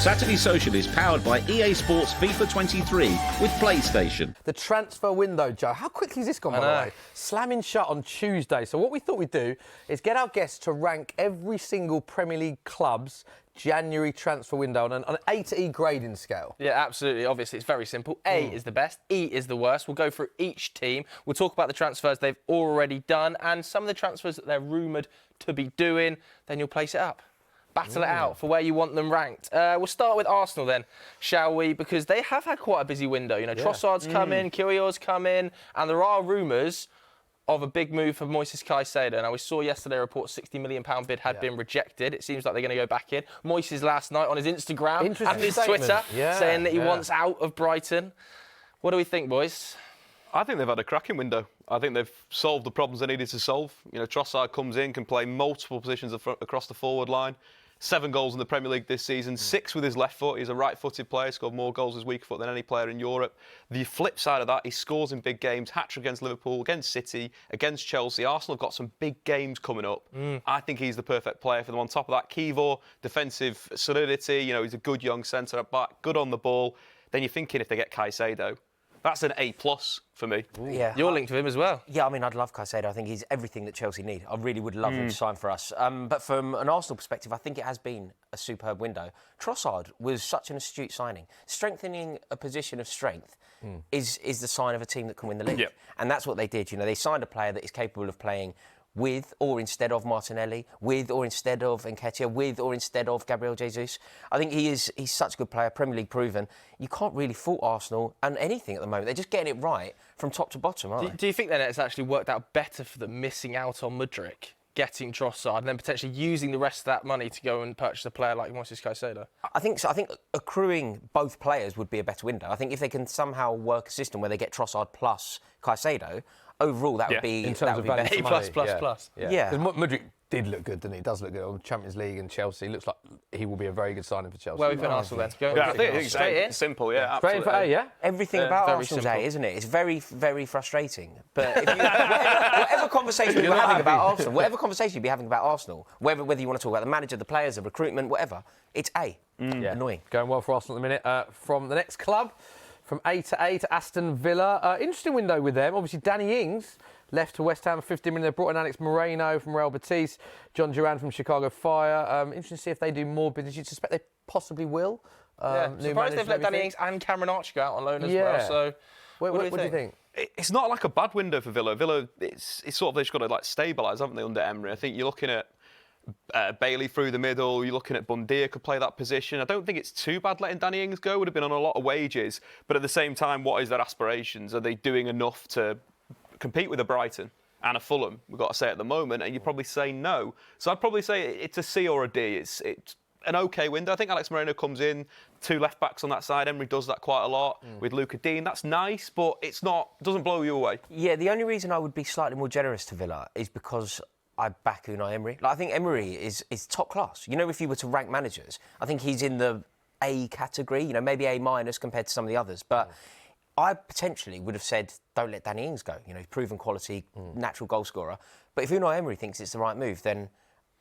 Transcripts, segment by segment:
Saturday Social is powered by EA Sports FIFA 23 with PlayStation. The transfer window, Joe. How quickly has this gone, by the way? Slamming shut on Tuesday. So what we thought we'd do is get our guests to rank every single Premier League club's January transfer window on an A to E grading scale. Yeah, absolutely. Obviously, it's very simple. A is the best, E is the worst. We'll go through each team. We'll talk about the transfers they've already done and some of the transfers that they're rumoured to be doing. Then you'll place it up. Battle it out for where you want them ranked. We'll start with Arsenal then, shall we? Because they have had quite a busy window. You know, Trossard's come in, Kyrgios's come in, and there are rumours of a big move for Moises Caicedo. Now, we saw yesterday a report £60 million bid had been rejected. It seems like they're going to go back in. Moises last night on his Instagram and his Twitter saying that he wants out of Brighton. What do we think, boys? I think they've had a cracking window. I think they've solved the problems they needed to solve. You know, Trossard comes in, can play multiple positions across the forward line. 7 goals in the Premier League this season, 6 with his left foot. He's a right-footed player, scored more goals with his weak foot than any player in Europe. The flip side of that, he scores in big games, hat-trick against Liverpool, against City, against Chelsea. Arsenal have got some big games coming up. I think he's the perfect player for them. On top of that, Kivor, defensive solidity, you know, he's a good young centre-back, good on the ball. Then you're thinking if they get Caicedo, that's an A+ for me. Yeah. You're linked with him as well. Yeah, I mean, I'd love Caicedo. I think he's everything that Chelsea need. I really would love him to sign for us. But from an Arsenal perspective, I think it has been a superb window. Trossard was such an astute signing. Strengthening a position of strength is the sign of a team that can win the league. Yep. And that's what they did. You know, they signed a player that is capable of playing with or instead of Martinelli, with or instead of Nketiah, with or instead of Gabriel Jesus. I think he's such a good player, Premier League proven. You can't really fault Arsenal and anything at the moment. They're just getting it right from top to bottom, aren't they? Do you think then it's actually worked out better for them missing out on Mudryk, getting Trossard, and then potentially using the rest of that money to go and purchase a player like Moises Caicedo? I think so. I think accruing both players would be a better window. I think if they can somehow work a system where they get Trossard plus Caicedo, overall, that would be in terms of value better. A plus. Yeah. Because Mudryk did look good, didn't he? He does look good on Champions League and Chelsea. Looks like he will be a very good signing for Chelsea. Well, we've been Arsenal then. I think straight in. Simple, yeah. Straight in for A, yeah? Everything about Arsenal's A, isn't it? It's very, very frustrating. But if you, whatever conversation you're having about Arsenal, whatever conversation you'd be having about Arsenal, whether you want to talk about the manager, the players, the recruitment, whatever, it's A. Annoying. Going well for Arsenal at the minute. From the next club, from A to Aston Villa. Interesting window with them. Obviously, Danny Ings left to West Ham for $50 million. They've brought in Alex Moreno from Real Betis, John Duran from Chicago Fire. Interesting to see if they do more business. You'd suspect they possibly will. Surprised they've let Danny Ings and Cameron Archer go out on loan as well. So, what do you think? It's not like a bad window for Villa. Villa, it's sort of, they've just got to like stabilise, haven't they, under Emery? I think you're looking at Bailey through the middle, you're looking at Bundia could play that position. I don't think it's too bad letting Danny Ings go. Would have been on a lot of wages. But at the same time, what is their aspirations? Are they doing enough to compete with a Brighton and a Fulham, we've got to say at the moment, and you'd probably say no. So I'd probably say it's a C or a D. It's an OK window. I think Alex Moreno comes in, 2 left-backs on that side. Emery does that quite a lot with Luca Dean. That's nice, but doesn't blow you away. Yeah, the only reason I would be slightly more generous to Villa is because I back Unai Emery. Like, I think Emery is top class. You know, if you were to rank managers, I think he's in the A category, you know, maybe A- compared to some of the others. But I potentially would have said, don't let Danny Ings go. You know, proven quality, natural goal scorer. But if Unai Emery thinks it's the right move, then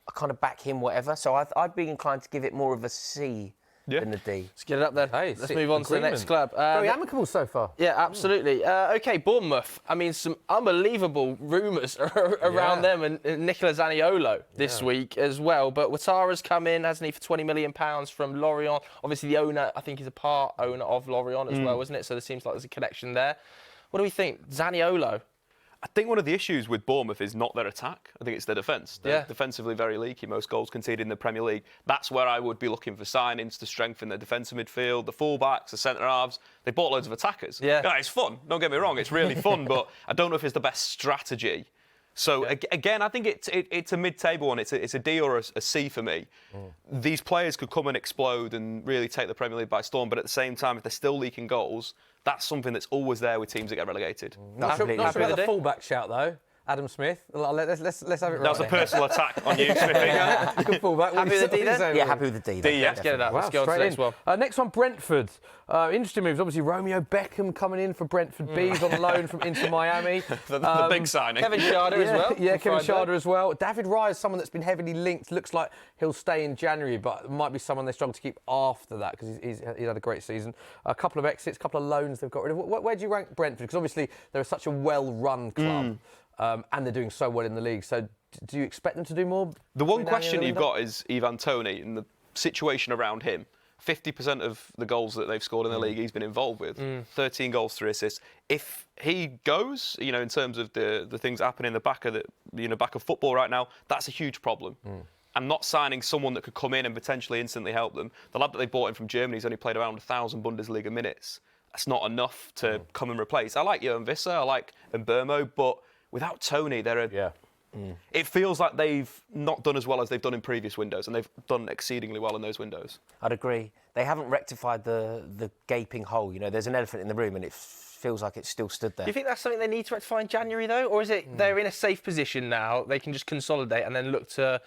I kind of back him, whatever. So I'd be inclined to give it more of a C than a D. Let's get it up there. Hey, let's move on to the next club. Very amicable so far. Yeah, absolutely. OK, Bournemouth. I mean, some unbelievable rumours around them and Nicola Zaniolo this week as well. But Ouattara's come in, hasn't he, for £20 million from Lorient. Obviously, the owner, I think he's a part owner of Lorient as well, isn't it? So there seems like there's a connection there. What do we think? Zaniolo? I think one of the issues with Bournemouth is not their attack. I think it's their defence. They're defensively very leaky, most goals conceded in the Premier League. That's where I would be looking for signings to strengthen their defensive midfield, the full-backs, the centre-halves. They bought loads of attackers. Yeah, it's fun. Don't get me wrong, it's really fun, but I don't know if it's the best strategy. So, again, I think it's a mid-table one. It's a D or a C for me. These players could come and explode and really take the Premier League by storm, but at the same time, if they're still leaking goals, that's something that's always there with teams that get relegated. Not sure about the full-back shout, though. Adam Smith. Let's have it right. That was a personal attack on you, Smithy. Good fullback. Happy with the D then? Yeah, happy with the D. D, yeah. Let's get it up. Wow, Let's go on to the straight next in. one. Next one, Brentford. Interesting moves. Obviously, Romeo Beckham coming in for Brentford Bees on loan from Inter Miami. the big signing. Kevin Schade as well. Yeah, on Kevin Friday. Schade as well. David Raya is someone that's been heavily linked. Looks like he'll stay in January, but might be someone they struggle to keep after that because he's had a great season. A couple of exits, a couple of loans they've got rid of. Where do you rank Brentford? Because obviously they're such a well-run club and they're doing so well in the league. So do you expect them to do more? The one between now and question the you've window? got is Ivan Toney and the situation around him. 50% of the goals that they've scored in the league, he's been involved with. 13 goals, 3 assists. If he goes, in terms of the things happening in the back of football right now, that's a huge problem. And not signing someone that could come in and potentially instantly help them. The lad that they bought in from Germany has only played around 1,000 Bundesliga minutes. That's not enough to come and replace. I like Johan Visser, I like Mbermo, but without Toney, it feels like they've not done as well as they've done in previous windows, and they've done exceedingly well in those windows. I'd agree. They haven't rectified the gaping hole. There's an elephant in the room and it feels like it's still stood there. Do you think that's something they need to rectify in January, though? Or is it they're in a safe position now, they can just consolidate and then look to,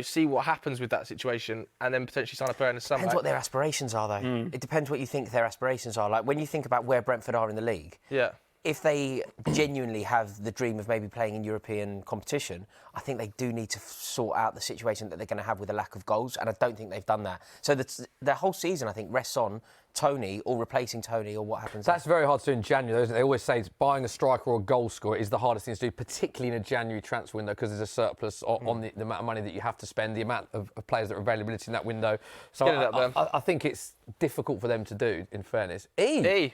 see what happens with that situation and then potentially sign a player in the summer? Depends what their aspirations are, though. It depends what you think their aspirations are. Like, when you think about where Brentford are in the league, Yeah. if they genuinely have the dream of maybe playing in European competition, I think they do need to sort out the situation that they're going to have with a lack of goals, and I don't think they've done that. So the whole season, I think, rests on Toney or replacing Toney or what happens. That's very hard to do in January, isn't it? They always say buying a striker or a goal scorer is the hardest thing to do, particularly in a January transfer window, because there's a surplus on the amount of money that you have to spend, the amount of players that are availability in that window. So Get it up, then. I think it's difficult for them to do, in fairness. E.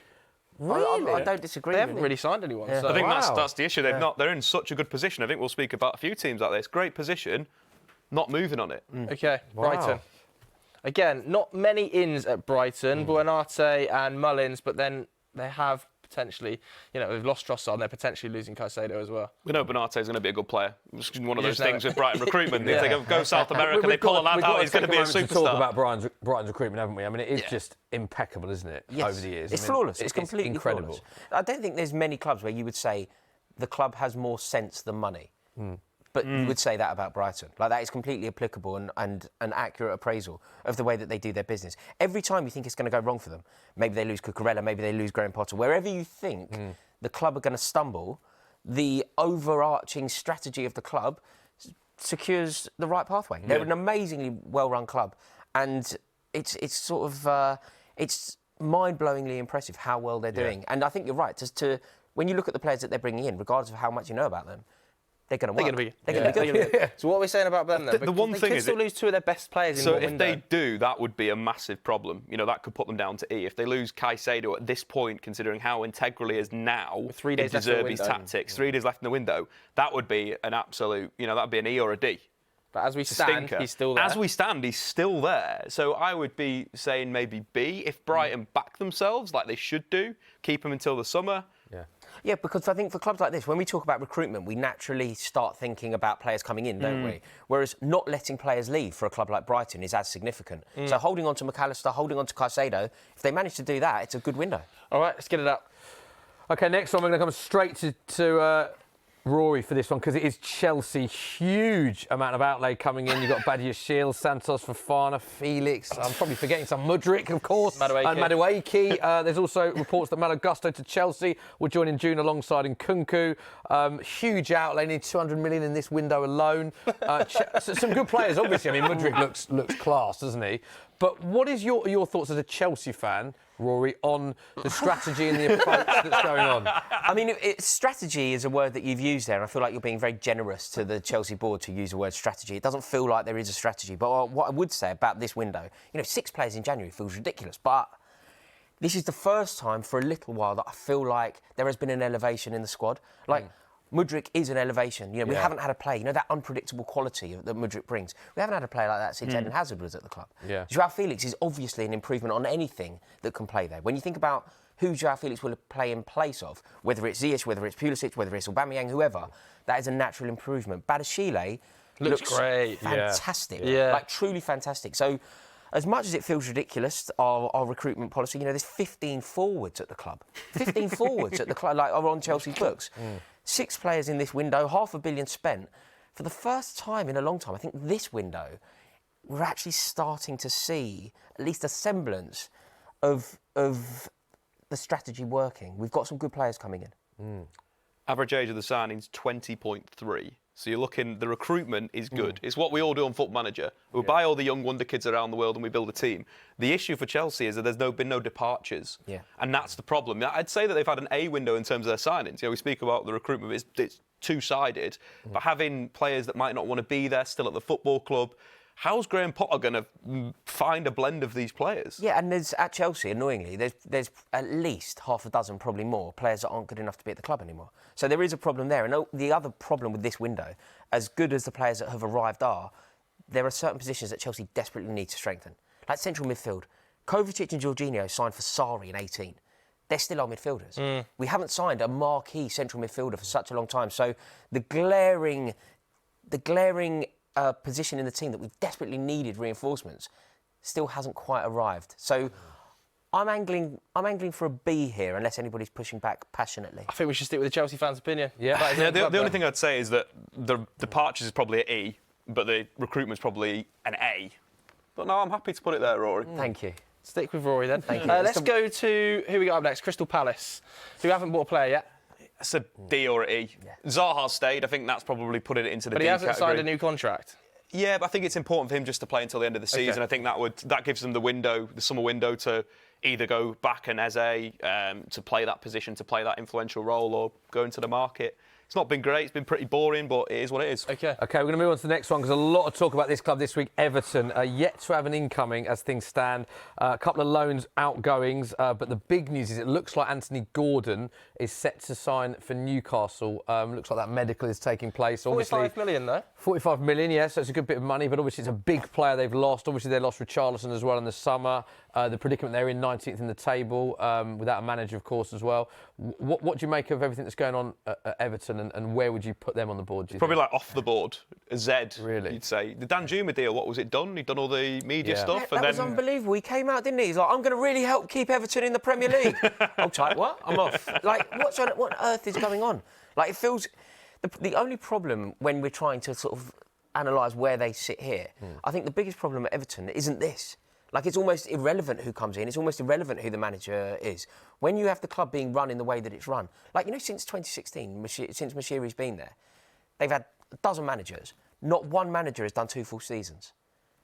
Really? I don't disagree. They haven't really signed anyone. Yeah. So. I think Wow. that's the issue. They're in such a good position. I think we'll speak about a few teams like this. Great position, not moving on it. Okay, Brighton. Again, not many ins at Brighton, Buonate and Mullins, but then they have potentially, they've lost Trossard and they're potentially losing Caicedo as well. We know Bonate is going to be a good player. It's one of You those just know things it. with Brighton recruitment. If they go South America, We've they pull a got- lad we've out, got he's going to be a take moment to superstar. talk about Brighton's recruitment, haven't we? I mean, it is just impeccable, isn't it, Yes. over the years? It's I mean, flawless. It's completely incredible. flawless. I don't think there's many clubs where you would say the club has more sense than money. But you would say that about Brighton. Like, that is completely applicable and an accurate appraisal of the way that they do their business. Every time you think it's going to go wrong for them, maybe they lose Cucurella, maybe they lose Graham Potter, wherever you think the club are going to stumble, the overarching strategy of the club secures the right pathway. They're an amazingly well-run club, and it's sort of it's mind-blowingly impressive how well they're doing. And I think you're right. When you look at the players that they're bringing in, regardless of how much you know about them, they're going to work. They're going to be good. So what are we saying about them then? The one they thing could is still lose two of their best players in So one if window. they do, that would be a massive problem. That could put them down to E. If they lose Caicedo at this point, considering how integral he is now, With 3 days in left in the Deserby's window. tactics, 3 days left in the window, that would be an absolute, that'd be an E or a D. But as we It's a stand, stinker. he's still there. As we stand, he's still there. So I would be saying maybe B if Brighton back themselves like they should do, keep him until the summer. Yeah, because I think for clubs like this, when we talk about recruitment, we naturally start thinking about players coming in, don't we? Whereas not letting players leave for a club like Brighton is as significant. So holding on to McAllister, holding on to Caicedo, if they manage to do that, it's a good window. All right, let's get it up. OK, next one, we're going to come straight to Rory for this one, because it is Chelsea. Huge amount of outlay coming in. You've got Badia Shield, Santos, Fofana, Felix. I'm probably forgetting some. Mudryk, of course. Madueke. And Madueke. There's also reports that Malo Gusto to Chelsea will join in June alongside Nkunku. Huge outlay, nearly 200 million in this window alone. Some good players, obviously. I mean, Mudryk looks class, doesn't he? But what is your thoughts as a Chelsea fan, Rory, on the strategy and the approach that's going on? I mean, strategy is a word that you've used there, and I feel like you're being very generous to the Chelsea board to use the word strategy. It doesn't feel like there is a strategy. But what I would say about this window, 6 players in January feels ridiculous, but this is the first time for a little while that I feel like there has been an elevation in the squad. Mudryk is an elevation. We haven't had a play, that unpredictable quality that Mudryk brings. We haven't had a player like that since Eden Hazard was at the club. Yeah. Joao Felix is obviously an improvement on anything that can play there. When you think about who Joao Felix will play in place of, whether it's Ziyech, whether it's Pulisic, whether it's Aubameyang, whoever, that is a natural improvement. Badashile looks great. fantastic. Yeah. Truly fantastic. So, as much as it feels ridiculous, our recruitment policy, there's 15 forwards at the club. 15 forwards at the club, are on Chelsea's books. 6 players in this window, £500 million spent. For the first time in a long time, I think this window, we're actually starting to see at least a semblance of the strategy working. We've got some good players coming in. Average age of the signings, 20.3. So you're looking, the recruitment is good. It's what we all do on Football Manager. We buy all the young wonder kids around the world and we build a team. The issue for Chelsea is that there's been no departures. Yeah. And that's the problem. I'd say that they've had an A window in terms of their signings. We speak about the recruitment, it's two-sided. But having players that might not want to be there still at the football club, how's Graham Potter going to find a blend of these players? Yeah, and there's at Chelsea, annoyingly, there's at least half a dozen, probably more, players that aren't good enough to be at the club anymore. So there is a problem there. And the other problem with this window, as good as the players that have arrived are, there are certain positions that Chelsea desperately need to strengthen. Like central midfield. Kovacic and Jorginho signed for Sarri in 18. They're still our midfielders. We haven't signed a marquee central midfielder for such a long time. So the glaring position in the team that we've desperately needed reinforcements still hasn't quite arrived. So I'm angling for a B here, unless anybody's pushing back passionately. I think we should stick with the Chelsea fans' opinion. Yeah. The only thing I'd say is that the departures is probably an E, but the recruitment's probably an A. But no, I'm happy to put it there, Rory. Thank you. Stick with Rory then. Thank you. Let's go to who we got up next. Crystal Palace, who haven't bought a player yet. It's a D or an E. Zaha stayed. I think that's probably putting it into the But D he hasn't category. signed a new contract. Yeah, but I think it's important for him just to play until the end of the season. I think that gives them the summer window to either go back and Eze to play that position, to play that influential role, or go into the market. It's not been great. It's been pretty boring, but it is what it is. Okay. OK, we're going to move on to the next one because a lot of talk about this club this week. Everton are yet to have an incoming as things stand. A couple of loans, outgoings, but the big news is it looks like Anthony Gordon is set to sign for Newcastle. Looks like that medical is taking place. Obviously, 45 million, though. 45 million, yes, so it's a good bit of money, but obviously it's a big player they've lost. Obviously they lost Richarlison as well in the summer. The predicament they're in 19th in the table, without a manager, of course, as well. What do you make of everything that's going on at Everton, and where would you put them on the board, do you Probably think? like off the board, a Z, Really? you'd say. The Dan Juma deal, what was it done? He'd done all the media stuff. That was unbelievable. He came out, didn't he? He's like, I'm going to really help keep Everton in the Premier League. I'm tight, what? I'm off. Like, what on earth is going on? Like, it feels... The only problem when we're trying to sort of analyse where they sit here, I think the biggest problem at Everton isn't this. Like, it's almost irrelevant who comes in. It's almost irrelevant who the manager is. When you have the club being run in the way that it's run, like, since 2016, since Mashiri's been there, they've had a dozen managers. Not one manager has done 2 full seasons.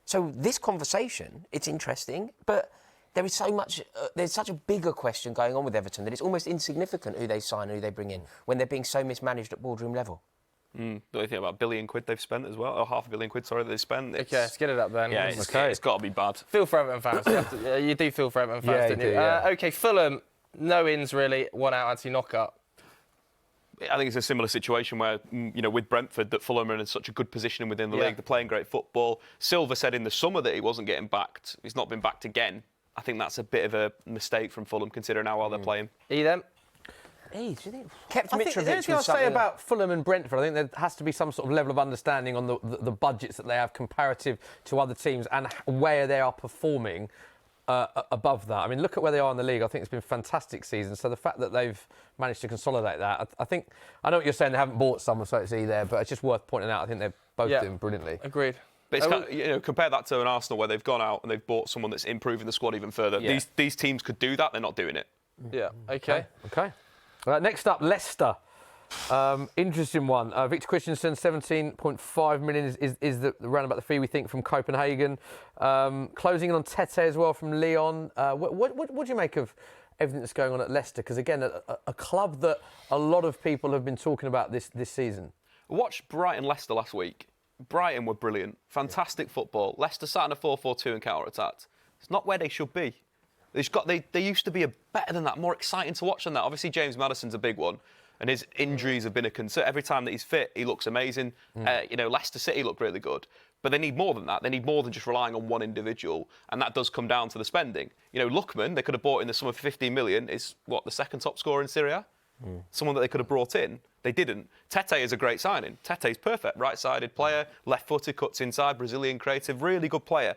So this conversation, it's interesting, but there is so much. There's such a bigger question going on with Everton that it's almost insignificant who they sign and who they bring in when they're being so mismanaged at boardroom level. What do you think about £1 billion they've spent as well? Or £500 million, sorry, they've spent. Okay, let's get it up then. Yeah, it's got to be bad. Feel for Everton fans. You do feel for Everton fans, Yeah, don't you you? do, yeah. OK, Fulham, no ins really, 1 out, anti-knockout. I think it's a similar situation where, with Brentford, that Fulham are in such a good position within the league. They're playing great football. Silva said in the summer that he wasn't getting backed. He's not been backed again. I think that's a bit of a mistake from Fulham, considering how well they're playing. E then? Do you think? Kept I think the only Mitrovic thing I'd was say something about Fulham and Brentford, I think there has to be some sort of level of understanding on the budgets that they have comparative to other teams and where they are performing above that. I mean, look at where they are in the league. I think it's been a fantastic season. So the fact that they've managed to consolidate that, I know what you're saying, they haven't bought someone, so it's E there, but it's just worth pointing out. I think they're both doing brilliantly. Agreed. But it's compare that to an Arsenal where they've gone out and they've bought someone that's improving the squad even further. Yeah. These teams could do that. They're not doing it. Yeah, OK. Okay. Next up, Leicester. Interesting one. Victor Christensen, 17.5 million is the roundabout the fee we think from Copenhagen. Closing in on Tete as well from Lyon. What do you make of everything that's going on at Leicester? Because again, a club that a lot of people have been talking about this season. I watched Brighton-Leicester last week. Brighton were brilliant. Fantastic football. Leicester sat in a 4-4-2 and counter-attacked. It's not where they should be. They used to be better than that, more exciting to watch than that. Obviously, James Maddison's a big one, and his injuries have been a concern. Every time that he's fit, he looks amazing. Leicester City look really good, but they need more than that. They need more than just relying on one individual, and that does come down to the spending. Lookman, they could have bought in the sum of 15 million, is the second top scorer in Serie A? Someone that they could have brought in. They didn't. Tete is a great signing. Tete's perfect. Right-sided player, left-footed, cuts inside, Brazilian creative, really good player.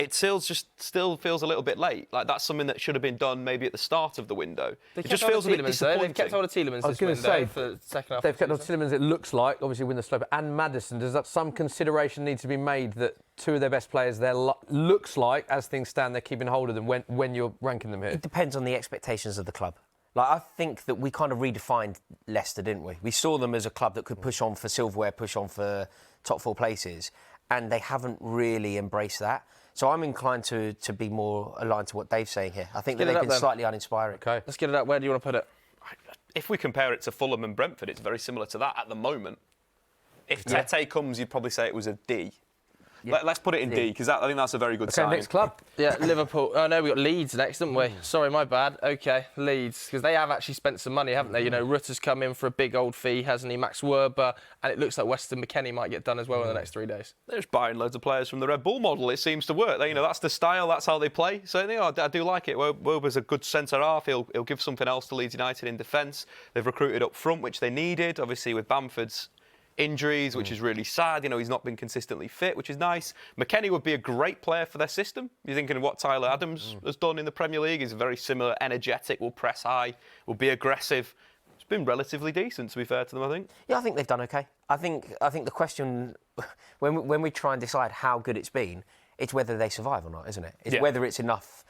it still feels a little bit late. Like that's something that should have been done maybe at the start of the window. It just feels a bit disappointing. They've kept hold of Tielemans this window for the second half. They've kept hold of Tielemans, it looks like, obviously win the slope, and Maddison. Does that some consideration need to be made that two of their best players there looks like, as things stand, they're keeping hold of them when you're ranking them here? It depends on the expectations of the club. Like, I think that we kind of redefined Leicester, didn't we? We saw them as a club that could push on for silverware, push on for top 4 places, and they haven't really embraced that. So I'm inclined to be more aligned to what Dave's saying here. I think that they've been slightly uninspiring. Okay. Let's get it up. Where do you want to put it? If we compare it to Fulham and Brentford, it's very similar to that at the moment. If Tete comes, you'd probably say it was a D. Yeah. Let's put it in D, because I think that's a very good sign. Next club. Yeah, Liverpool. Oh, no, we've got Leeds next, haven't we? Sorry, my bad. OK, Leeds, because they have actually spent some money, haven't they? You know, Rutter's come in for a big old fee, hasn't he? Max Werber, and it looks like Weston McKennie might get done as well in the next 3 days. They're just buying loads of players from the Red Bull model. It seems to work. You know, that's the style, that's how they play. So, you know, I do like it. Werber's a good centre-half. He'll give something else to Leeds United in defence. They've recruited up front, which they needed, obviously, with Bamford's injuries, which is really sad. You know, he's not been consistently fit, which is nice. McKennie would be a great player for their system. You're thinking of what Tyler Adams has done in the Premier League. He's very similar, energetic, will press high, will be aggressive. It's been relatively decent, to be fair to them, I think. Yeah, I think they've done okay. I think the question, when we try and decide how good it's been, it's whether they survive or not, isn't it? It's whether it's enough,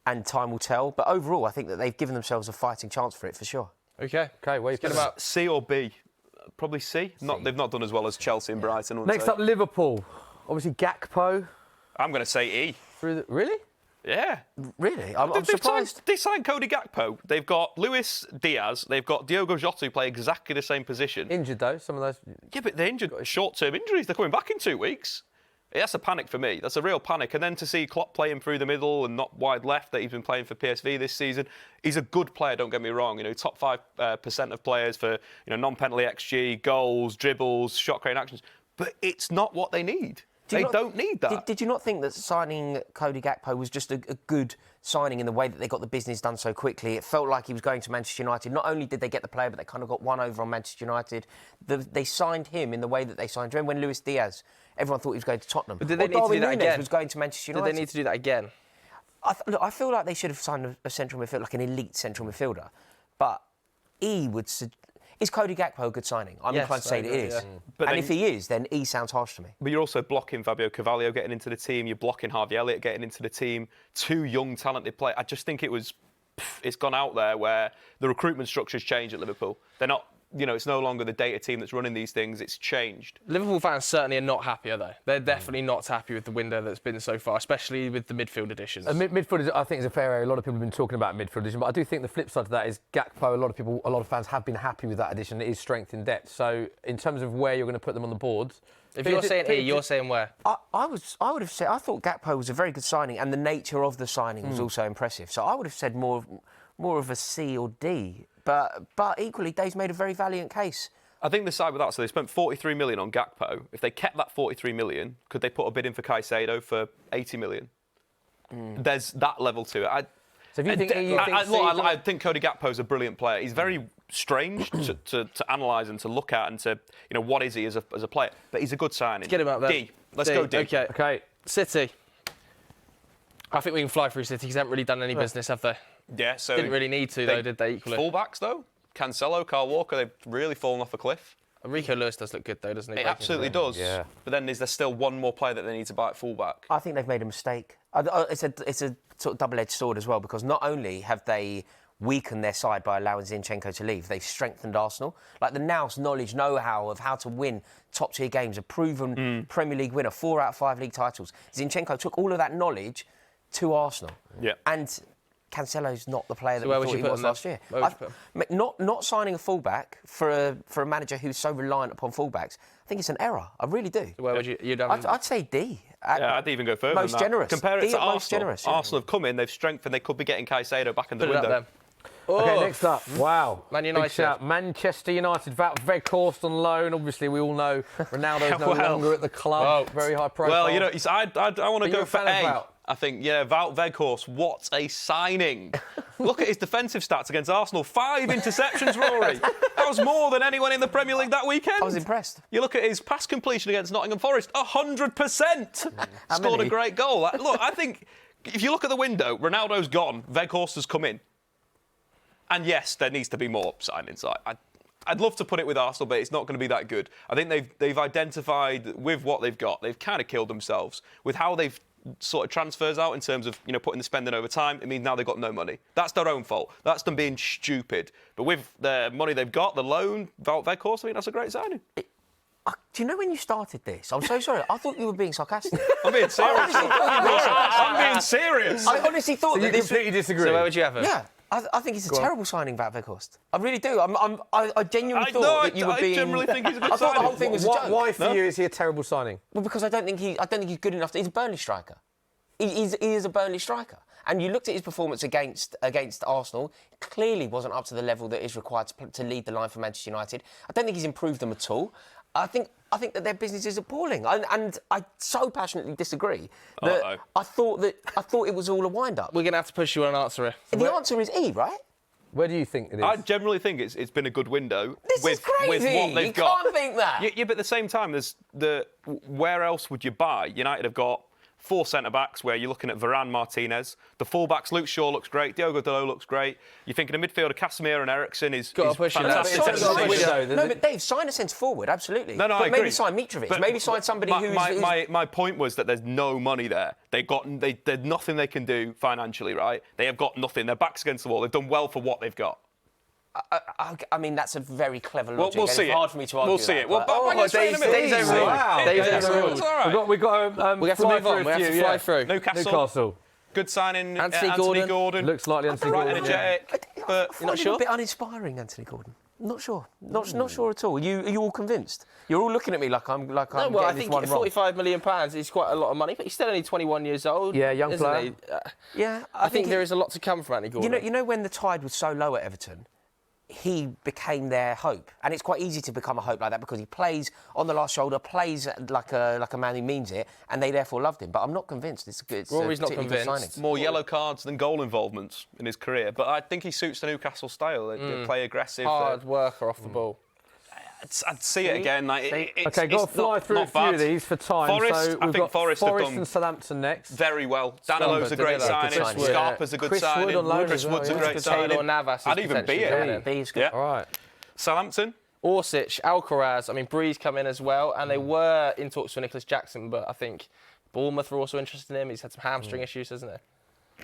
and time will tell. But overall, I think that they've given themselves a fighting chance for it, for sure. OK, where you put about C or B? Probably C. They've not done as well as Chelsea and Brighton. Next up, Liverpool. Obviously, Gakpo. I'm going to say E. Really? Yeah. Really? I'm surprised. They signed Cody Gakpo. They've got Luis Diaz. They've got Diogo Jota, who play exactly the same position. Injured, though, some of those. Yeah, but they're injured. Short-term injuries. They're coming back in 2 weeks. That's a panic for me. That's a real panic. And then to see Klopp playing through the middle and not wide left that he's been playing for PSV this season, he's a good player, don't get me wrong. You know, top 5% of players for, you know, non-penalty XG, goals, dribbles, shot creating actions. But it's not what they need. They don't need that. Did you not think that signing Cody Gakpo was just a good signing in the way that they got the business done so quickly? It felt like he was going to Manchester United. Not only did they get the player, but they kind of got one over on Manchester United. They signed him in the way that they signed. Do you remember when Luis Diaz, everyone thought he was going to Tottenham? But did they need to do that again? Was going to Manchester United. Did they need to do that again? Look, I feel like they should have signed a central midfielder, like an elite central midfielder. But is Cody Gakpo a good signing? I'm inclined to say that it is. Yeah. And if he is, then E sounds harsh to me. But you're also blocking Fabio Carvalho getting into the team. You're blocking Harvey Elliott getting into the team. 2 young, talented players. I just think it's gone out there where the recruitment structure's changed at Liverpool. They're not, you know, it's no longer the data team that's running these things. It's changed. Liverpool fans certainly are not happy, are they? They're definitely not happy with the window that's been so far, especially with the midfield additions. Midfield, I think, is a fair area. A lot of people have been talking about midfield addition, but I do think the flip side to that is Gakpo. A lot of fans have been happy with that addition. It is strength in depth. So, in terms of where you're going to put them on the board, if you're saying E, you're saying where? I would have said I thought Gakpo was a very good signing, and the nature of the signing was also impressive. So I would have said more of a C or D. But equally, Dave's made a very valiant case. I think the side with that, so they spent 43 million on Gakpo. If they kept that 43 million, could they put a bid in for Caicedo for 80 million? There's that level to it. So if you think I think Cody Gakpo's a brilliant player. He's very strange to analyse and to look at and to, you know, what is he as a player? But he's a good signing. Let's get him out there. D. Let's go D. OK. City. I think we can fly through City because they haven't really done any business, have they? Yeah, so... Didn't really need to, though, did they, equally? Full-backs, though? Cancelo, Kyle Walker, they've really fallen off a cliff. Rico Lewis does look good, though, doesn't he? It absolutely does. Yeah. But then is there still one more player that they need to buy at full-back? I think they've made a mistake. It's a sort of double-edged sword as well, because not only have they weakened their side by allowing Zinchenko to leave, they've strengthened Arsenal. Like the Nous knowledge, know-how of how to win top-tier games, a proven Premier League winner, 4 out of 5 league titles. Zinchenko took all of that knowledge to Arsenal. Yeah. And Cancelo's not the player that we thought he was last year. Not signing a fullback for a manager who's so reliant upon fullbacks, I think it's an error. I really do. So where would you? I'd say D. I'd even go further. Most generous. Compare it to Arsenal. Most generous, yeah. Arsenal have come in, they've strengthened. They could be getting Caicedo back in the window. OK, next up. Wow. Man United. Manchester United. Wout Weghorst on loan. Obviously, we all know Ronaldo's no longer at the club. Very high profile. Well, you know, I want to go for A. I think, Wout Weghorst, what a signing. Look at his defensive stats against Arsenal. 5 interceptions, Rory. That was more than anyone in the Premier League that weekend. I was impressed. You look at his pass completion against Nottingham Forest, 100%. Scored a great goal. Look, I think if you look at the window, Ronaldo's gone, Weghorst has come in. And yes, there needs to be more signings. I'd love to put it with Arsenal, but it's not going to be that good. I think they've identified with what they've got. They've kind of killed themselves with how they've sort of transfers out in terms of putting the spending over time. It means now they've got no money. That's their own fault. That's them being stupid. But with the money they've got, the loan, Weghorst, I think that's a great signing. Do you know when you started this? I'm so sorry. I thought you were being sarcastic. I'm being serious. I'm being serious. I honestly thought So you that this. completely disagree? So where would you have him? Yeah, I think it's a terrible signing, Weghorst. I really do. I genuinely thought that you were being. I generally think he's a good I thought the signing. whole thing was a joke. Why for you is he a terrible signing? Well, because I don't think he's good enough. He's a Burnley striker. He is a Burnley striker. And you looked at his performance against Arsenal. Clearly wasn't up to the level that is required to lead the line for Manchester United. I don't think he's improved them at all. I think that their business is appalling, and I so passionately disagree that I thought it was all a wind-up. We're going to have to push you on an answer here. The answer is E, right? Where do you think it is? I generally think it's been a good window. This is crazy. With what they've you got. can't think that. Yeah, but at the same time, where else would you buy? United have got 4 centre-backs where you're looking at Varane, Martinez. The full-backs, Luke Shaw looks great. Diogo Dalot looks great. You're thinking a midfielder, Casemiro and Eriksen is push it out. fantastic. No, but Dave, sign a centre forward, absolutely. No, but I maybe agree. sign Mitrovic. But maybe sign somebody who's... My point was that there's no money there. There's nothing they can do financially, right? They have got nothing. Their back's against the wall. They've done well for what they've got. I mean, that's a very clever logic. We'll see it's it. hard for me to argue We'll see it. Well, Dave's Dave's overruled. Wow. Dave's overruled. It's all right. We got to We have to fly move on. through We a have few, to fly through. Newcastle. Good signing. Anthony Gordon. Looks like Anthony Right Gordon. energetic. But You're not sure? A bit uninspiring, Anthony Gordon. Not sure. Not sure at all. Are you all convinced? You're all looking at me like I'm No, well, getting I this think one wrong. £45 million is quite a lot of money, but he's still only 21 years old. Yeah, young isn't player. he? Yeah, I think there is a lot to come from Anthony Gordon. You know when the tide was so low at Everton, he became their hope, and it's quite easy to become a hope like that because he plays on the last shoulder, plays like a man who means it, and they therefore loved him. But I'm not convinced. Rory's not particularly good convinced. signing. more yellow cards than goal involvements in his career. But I think he suits the Newcastle style. They play aggressive. Hard worker off the ball. I'd see it again. Okay, got to fly through a few of these for time. Forest, so I we've think got Forest have done and Southampton next. very well. Danilo's a great Danilo, signing. good signing. Scarpa's a good Chris signing. Wood on loan Chris as well, Wood's yeah. a great Taylor signing. Navas is I'd even be potentially it. B is good. Yeah. All right. Southampton. Orsic, Alcaraz, I mean, Breeze come in as well, and they were in talks for Nicholas Jackson, but I think Bournemouth are also interested in him. He's had some hamstring issues, hasn't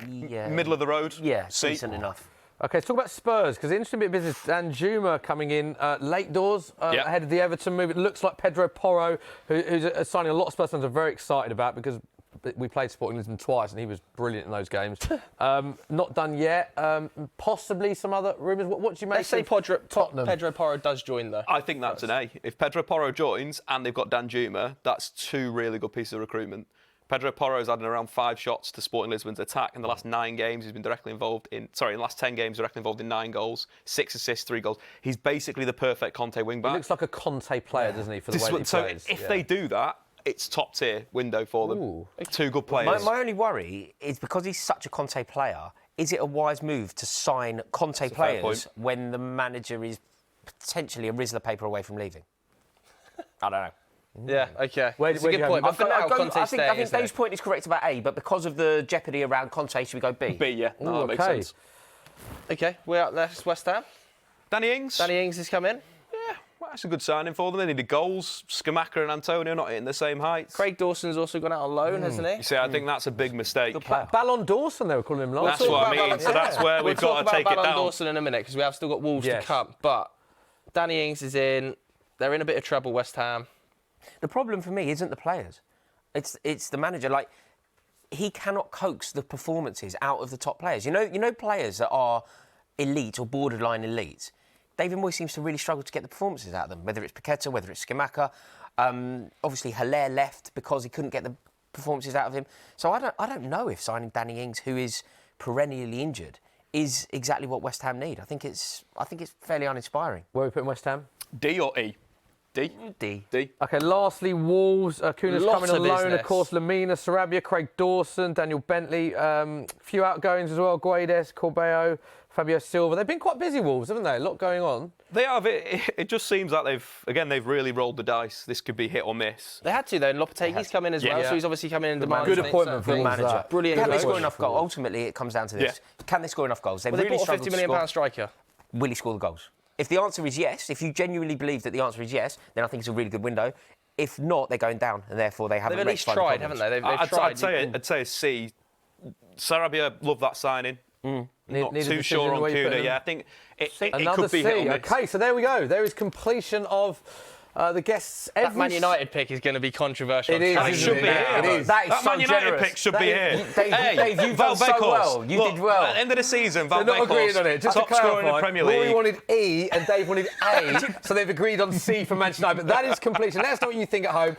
he? Yeah. Middle of the road. Yeah, See. decent enough. Okay, let's talk about Spurs, because interesting bit of business. Danjuma coming in late doors ahead of the Everton move. It looks like Pedro Porro, who's signing a lot of Spurs fans are very excited about because we played Sporting Lisbon twice and he was brilliant in those games. Not done yet. Possibly some other rumours. What do you make Let's say of Tottenham? Pedro Porro does join, though. I think that's an A. If Pedro Porro joins and they've got Danjuma, that's 2 really good pieces of recruitment. Pedro Porro's had around 5 shots to Sporting Lisbon's attack in the last 9 games. He's been directly involved in the last 10 games, directly involved in 9 goals, 6 assists, 3 goals. He's basically the perfect Conte wing back. He looks like a Conte player, doesn't he, for the way that he plays? If they do that, it's top tier window for them. Ooh. 2 good players. My only worry is because he's such a Conte player, is it a wise move to sign Conte fair players point. when the manager is potentially a Rizzler paper away from leaving? I don't know. Yeah, okay. Where It's do a you good have point. him? But for now, Conte's I staying, think isn't Dave's it? point is correct about A, but because of the jeopardy around Conte, should we go B? B, yeah. No, that makes okay. sense. Okay, we're up next, West Ham. Danny Ings. Danny Ings has come in. Yeah, well, that's a good signing for them. They needed goals. Skamaka and Antonio not hitting the same heights. Craig Dawson's also gone out on loan, hasn't he? You see, I think that's a big mistake. Ballon Dawson, they were calling him last. That's what I mean. So that's where we've got to take We'll it talk about down. Ballon Dawson in a minute because we have still got Wolves Yes. to come. But Danny Ings is in. They're in a bit of trouble, West Ham. The problem for me isn't the players. It's the manager. Like, he cannot coax the performances out of the top players. You know players that are elite or borderline elite. David Moyes seems to really struggle to get the performances out of them, whether it's Paqueta, whether it's Skamaka. Obviously, Haller left because he couldn't get the performances out of him. So I don't know if signing Danny Ings, who is perennially injured, is exactly what West Ham need. I think it's fairly uninspiring. Where are we putting West Ham? D or E? D. Okay, lastly, Wolves. Kuna's Lots coming on of loan, of business. course. Lamina, Sarabia, Craig Dawson, Daniel Bentley. Few outgoings as well. Guedes, Corbeo, Fabio Silva. They've been quite busy, Wolves, haven't they? A lot going on. They have. It just seems like they've really rolled the dice. This could be hit or miss. They had to, though. And Lopetegui's come in as well, Yeah. so he's obviously coming in demand. Good appointment for Good Wolves, manager. that. Brilliant Can they coach. score enough goals? Ultimately, it comes down to this. Can they score enough goals? They've Well, they really bought a struggled £50 to million score. striker. Will he score the goals? If the answer is yes, if you genuinely believe that the answer is yes, then I think it's a really good window. If not, they're going down, and therefore they haven't They've at least rectified the tried, problems. haven't they? They've tried. I'd say a C. Sarabia, love that signing. Not Needed too decision sure on where you put Kuna. him. Yeah, I think it Another could be C. hit or miss. Okay, so there we go. There is completion of the guests. That Man United pick is going to be controversial. It is, It isn't should it? be here. It is. That is That so Man United generous. pick should be here. Dave, you've done so well. You did well. At the end of the season, Van They're not Beekhoff's agreeing on it. Just top to scorer in the clarify, Premier Rory League. wanted E and Dave wanted A, so they've agreed on C for Manchester United. But that is completion. Let us know what you think at home.